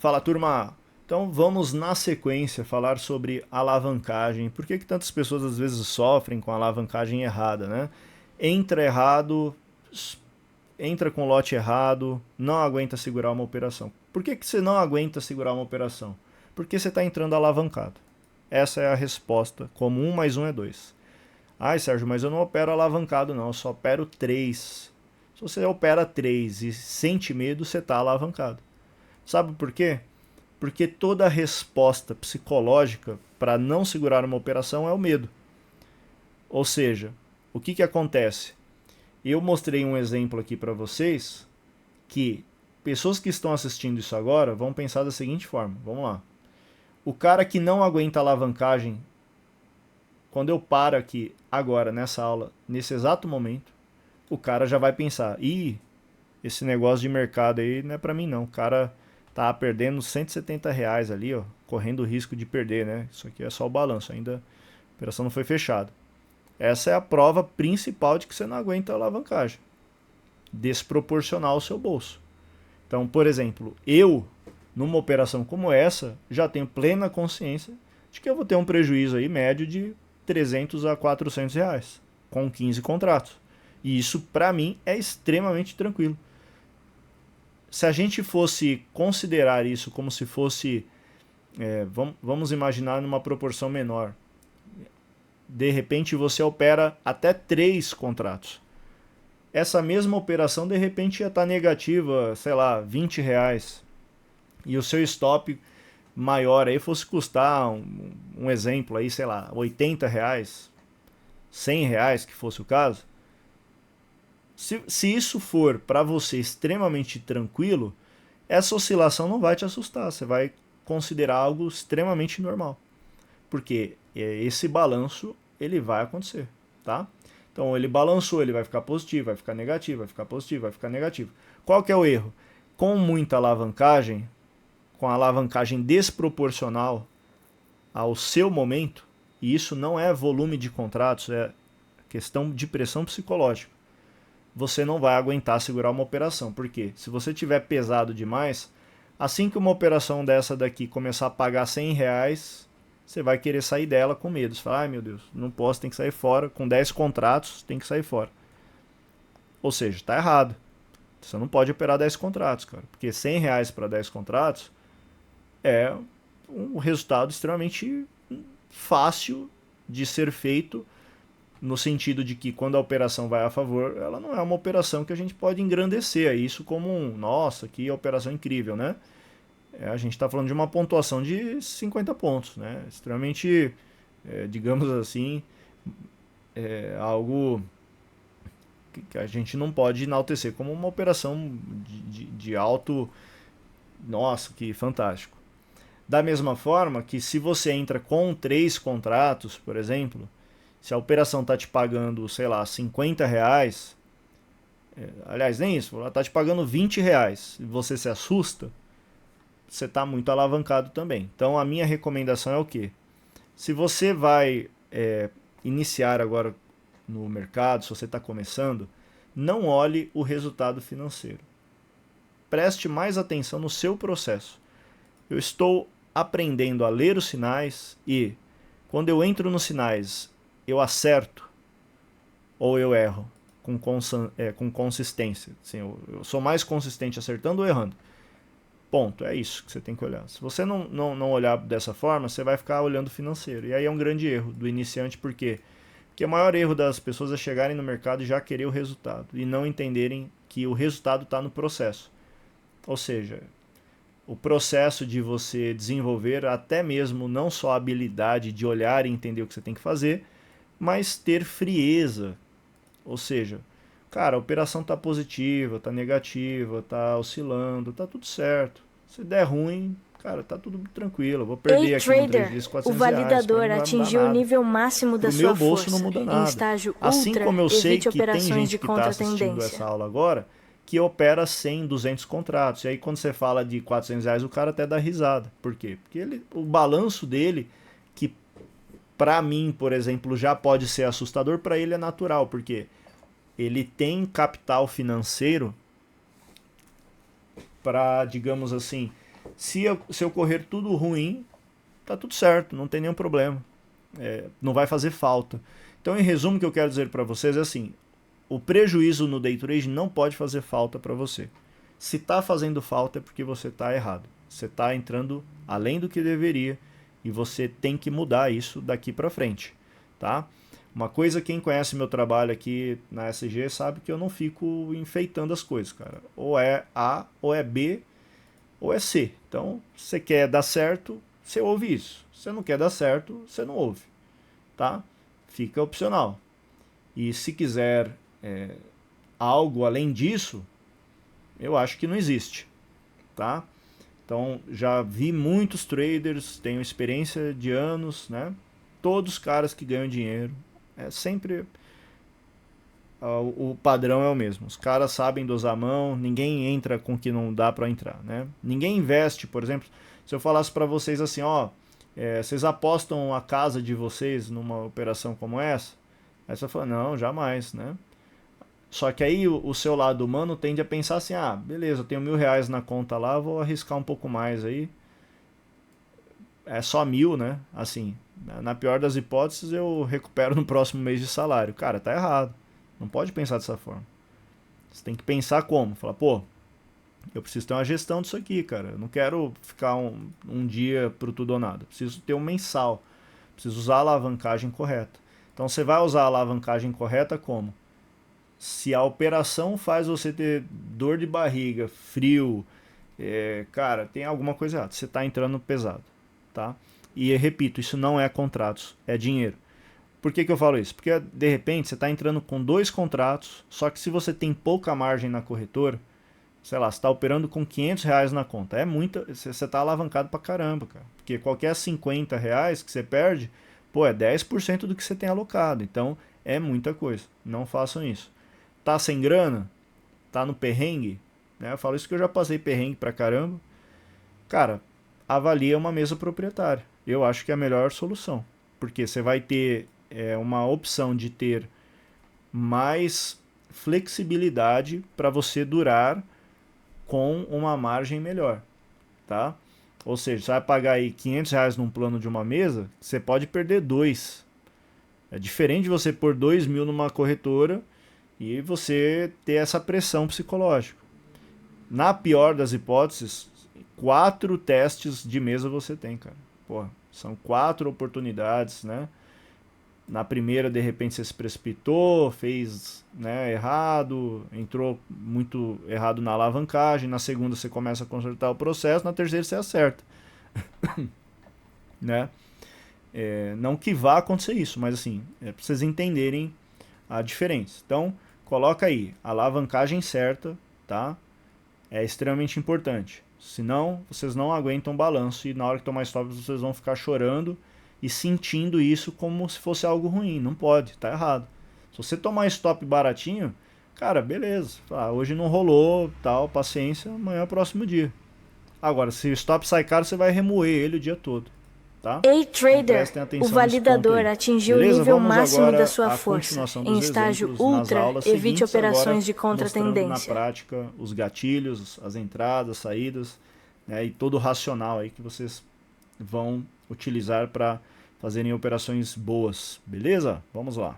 Fala, turma! Então vamos na sequência falar sobre alavancagem. Por que tantas pessoas às vezes sofrem com alavancagem errada, né? Entra errado, entra com lote errado, não aguenta segurar uma operação. Por que você não aguenta segurar uma operação? Porque você está entrando alavancado. Essa é a resposta, como 1 mais 1 é 2. Ai, Sérgio, mas eu não opero alavancado não, eu só opero 3. Se você opera 3 e sente medo, você está alavancado. Sabe por quê? Porque toda resposta psicológica para não segurar uma operação é o medo. Ou seja, o que acontece? Eu mostrei um exemplo aqui para vocês que pessoas que estão assistindo isso agora vão pensar da seguinte forma. Vamos lá. O cara que não aguenta alavancagem, quando eu paro aqui agora nessa aula, nesse exato momento, o cara já vai pensar: ih, esse negócio de mercado aí não é para mim não. O cara tá perdendo R$ 170 ali, ó, correndo o risco de perder, né? Isso aqui é só o balanço, ainda a operação não foi fechada. Essa é a prova principal de que você não aguenta a alavancagem. Desproporcional ao seu bolso. Então, por exemplo, eu, numa operação como essa, já tenho plena consciência de que eu vou ter um prejuízo aí médio de R$ 300 a R$ 400, com 15 contratos. E isso, para mim, é extremamente tranquilo. Se a gente fosse considerar isso como se fosse, vamos imaginar numa proporção menor, de repente você opera até 3 contratos. Essa mesma operação de repente ia estar negativa, sei lá, R$ 20. E o seu stop maior aí fosse custar, um exemplo aí, sei lá, R$ 80, R$ 100, que fosse o caso. Se isso for para você extremamente tranquilo, essa oscilação não vai te assustar. Você vai considerar algo extremamente normal. Porque esse balanço ele vai acontecer, tá? Então ele balançou, ele vai ficar positivo, vai ficar negativo, vai ficar positivo, vai ficar negativo. Qual que é o erro? Com muita alavancagem, com a alavancagem desproporcional ao seu momento, e isso não é volume de contratos, é questão de pressão psicológica, você não vai aguentar segurar uma operação. Por quê? Se você tiver pesado demais, assim que uma operação dessa daqui começar a pagar R$ 100, você vai querer sair dela com medo. Você fala, ai meu Deus, não posso, tem que sair fora. Com 10 contratos, tem que sair fora. Ou seja, está errado. Você não pode operar 10 contratos, cara. Porque R$ 100 para 10 contratos é um resultado extremamente fácil de ser feito, no sentido de que quando a operação vai a favor, ela não é uma operação que a gente pode engrandecer isso como nossa, que operação incrível, né? A gente está falando de uma pontuação de 50 pontos, né? Extremamente, digamos assim, algo que a gente não pode enaltecer como uma operação de alto, nossa, que fantástico. Da mesma forma que se você entra com 3 contratos, por exemplo, se a operação está te pagando, sei lá, R$ 50, aliás, nem isso, ela está te pagando R$ 20 e você se assusta, você está muito alavancado também. Então a minha recomendação é o quê? Se você vai iniciar agora no mercado, se você está começando, não olhe o resultado financeiro. Preste mais atenção no seu processo. Eu estou aprendendo a ler os sinais e quando eu entro nos sinais eu acerto ou eu erro com consistência. Assim, eu sou mais consistente acertando ou errando. Ponto, é isso que você tem que olhar. Se você não olhar dessa forma, você vai ficar olhando o financeiro. E aí é um grande erro do iniciante, por quê? Porque o maior erro das pessoas é chegarem no mercado e já querer o resultado. E não entenderem que o resultado está no processo. Ou seja, o processo de você desenvolver até mesmo não só a habilidade de olhar e entender o que você tem que fazer, mas ter frieza. Ou seja, cara, a operação está positiva, está negativa, está oscilando, está tudo certo. Se der ruim, cara, tá tudo tranquilo. Eu vou Ei, perder aqui num trade trader! disso O R$ 400, para mim validador não vai mudar atingiu o nada. nível máximo da Pro meu sua bolso não força. muda Em nada. estágio Assim ultra, como eu sei evite que tem operações gente de que está assistindo essa contratendência. aula agora que opera 100, 200 contratos. E aí quando você fala de R$ 400, o cara até dá risada. Por quê? Porque o balanço dele, que para mim, por exemplo, já pode ser assustador, para ele é natural. Porque ele tem capital financeiro para, digamos assim, Se ocorrer tudo ruim, tá tudo certo, não tem nenhum problema. Não vai fazer falta. Então, em resumo, o que eu quero dizer para vocês é assim: o prejuízo no day trade não pode fazer falta para você. Se está fazendo falta é porque você está errado. Você está entrando além do que deveria e você tem que mudar isso daqui para frente, tá? Uma coisa, quem conhece meu trabalho aqui na SG sabe que eu não fico enfeitando as coisas, cara. Ou é A, ou é B, ou é C. Então, se você quer dar certo, você ouve isso. Se você não quer dar certo, você não ouve, tá? Fica opcional. E se quiser algo além disso, eu acho que não existe, tá? Então, já vi muitos traders, tenho experiência de anos, né? Todos os caras que ganham dinheiro, é sempre o padrão é o mesmo. Os caras sabem dosar a mão, ninguém entra com o que não dá para entrar, né? Ninguém investe, por exemplo, se eu falasse para vocês assim, ó, vocês apostam a casa de vocês numa operação como essa? Aí você fala, não, jamais, né? Só que aí o seu lado humano tende a pensar assim, ah, beleza, eu tenho R$ 1.000 na conta lá, vou arriscar um pouco mais aí. É só 1.000, né? Assim, na pior das hipóteses eu recupero no próximo mês de salário. Cara, tá errado. Não pode pensar dessa forma. Você tem que pensar como? Falar, pô, eu preciso ter uma gestão disso aqui, cara. Eu não quero ficar um dia pro tudo ou nada. Preciso ter um mensal. Preciso usar a alavancagem correta. Então você vai usar a alavancagem correta como? Se a operação faz você ter dor de barriga, frio, cara, tem alguma coisa errada. Você está entrando pesado, tá? E repito, isso não é contratos, é dinheiro. Por que eu falo isso? Porque de repente você está entrando com 2 contratos, só que se você tem pouca margem na corretora, sei lá, você está operando com R$ 500 na conta, é muita, você está alavancado pra caramba, cara. Porque qualquer R$ 50 que você perde, pô, é 10% do que você tem alocado. Então é muita coisa. Não façam isso. Tá sem grana? Tá no perrengue? Né? Eu falo isso que eu já passei perrengue pra caramba. Cara, avalia uma mesa proprietária. Eu acho que é a melhor solução. Porque você vai ter uma opção de ter mais flexibilidade para você durar com uma margem melhor, tá? Ou seja, você vai pagar aí R$ 500 num plano de uma mesa, você pode perder 2. É diferente de você pôr 2.000 numa corretora e você ter essa pressão psicológica. Na pior das hipóteses, 4 testes de mesa você tem, cara. Pô, são 4 oportunidades, né? Na primeira, de repente, você se precipitou, fez, né, errado, entrou muito errado na alavancagem. Na segunda, você começa a consertar o processo. Na terceira, você acerta. Né? Não que vá acontecer isso, mas assim, é pra vocês entenderem a diferença. Então, coloca aí a alavancagem certa, tá? É extremamente importante. Senão, vocês não aguentam balanço e na hora que tomar stop, vocês vão ficar chorando e sentindo isso como se fosse algo ruim. Não pode, tá errado. Se você tomar stop baratinho, cara, beleza. Hoje não rolou, tal, paciência, amanhã é o próximo dia. Agora, se o stop sai caro, você vai remoer ele o dia todo. Tá? Ei, Então, trader, prestem o atenção nesse ponto validador aí. atingiu o Beleza? nível Vamos máximo agora da sua à força. continuação Em dos estágio exemplos nas ultra, aulas evite seguintes, agora operações de mostrando na contra-tendência. prática os gatilhos, as entradas, saídas, né, e todo o racional aí que vocês vão utilizar para fazerem operações boas. Beleza? Vamos lá.